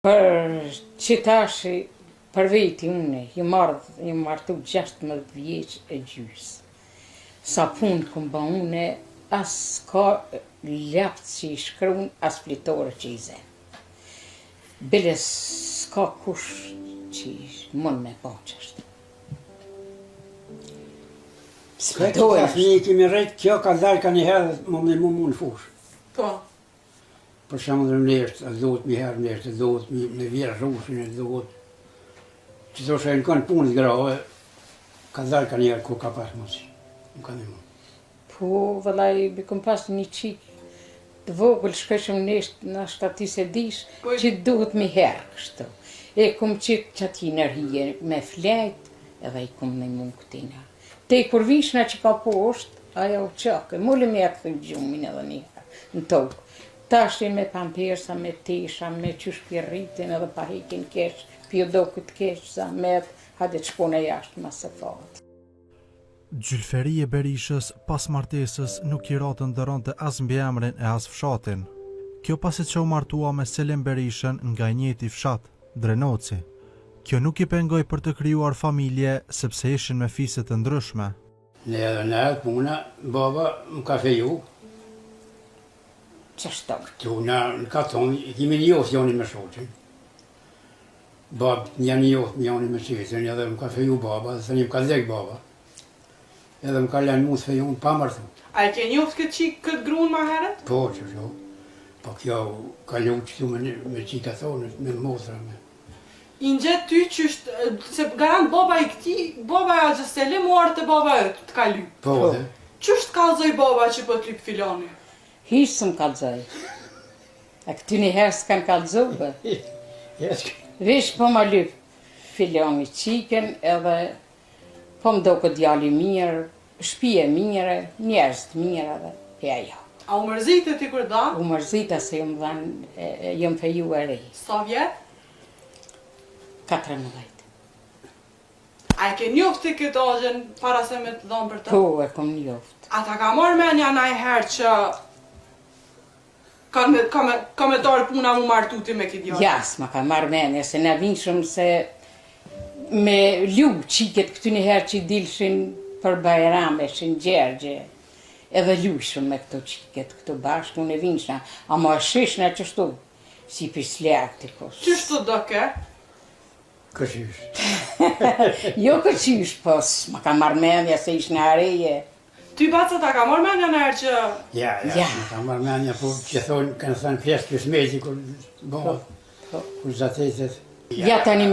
Për që tash, për veti une, jë martu 16 vjeç e gjys. Sa punë këm ba une, as ka lapt që i shkruun, as flitore që i zen. Bile s'ka kush që mund me pa qështë. Këtë të fëmijë kemi rejtë, kjo ka dalë ka njëherë më në fush. Po. Për shumë dhe mleshtë, a dhot mi herë mleshtë, a dhot me vjerë rrushin, a dhot. Që të shë e në kanë punët grave, ka dalë ka njëherë ku ka pas mundësi. Nuk ka një mundë. Po, vëllaj, bëkëm pas një qikë të vogël, shkëshëm neshtë në shtati se dish, që duhet mi herë kështu. E këm qitë që ati nërhije me flejt, edhe i këm në mund këtina. Te i kur vishna që ka poshtë, aja u qake, mulli me atë thënë gjumin edhe një në tokë. Tashin me pampersa, me tesha, me qysh pjerritin edhe pa hekin kesh, pjodo këtë kesh, zamet, hade të shpone jashtë masë fatë. Gjylferi e Berishës pas martesës nuk i ratën dëronte as mbiemrin e as fshatin. Kjo pasi që u martua me Selim Berishën nga njëti fshat, Drenoci. Kjo nuk i pengoj për të krijuar familje, sepse ishin me fiset të ndryshme. Ne edhe në edhe puna, baba më ka feju. Qashtu? Këtu në ka thonë, kemi një jofë joni me shoqin. Babë një jofë joni me qesin, edhe më ka feju baba, dhe thëni më ka dhek baba. Edhe më ka lenë mu të feju pa mërthu. A e ke njoftë këtë qikë këtë grunë ma herët? Po, që sho. Po kjo ka lu që tu me qika thonë, me motra me. I në gjithë ty që është, se garant baba i këti, baba e Agja Selim u arë të baba e të ka lypë. Po, dhe. Që është kalzoj baba që po të lypë filoni? Hishë së më kalzoj. A këty një herë s'kanë kalzove. Vish po më lypë filoni qiken edhe po më do këtë djali mirë, shpije mirë, njerës të mirë edhe ja jo. A u mërzitë ti kur da? U mërzita se jëmë dhanë, jëmë feju e rej. Sa vjetë? 14. A e ke njoftë këtë Agjen para se me të dhonë për të? Po, e kom njoftë. A ta ka marrë menja na i herë që ka me darë puna mu martuti me këtë djallë? Jas, ma ka marrë menja, se në vinshëm se me lju qiket këty një herë që i dilshin për bajrame, shin gjergje, edhe ljushëm me këto qiket, këto bashkë, unë e vinshna, a ma shishna qështu, si pisljak të kosë. Qështu do ke? Këqysh. Jo këqysh, po, ma ka marrë menja se ish në areje. Ty baca ta ka marrë menja në herë që... Ja, më ka marrë menja, po që thonë, kanë thënë pjesë kësmeti, kur bëmë, kur zatetet. Ja tani me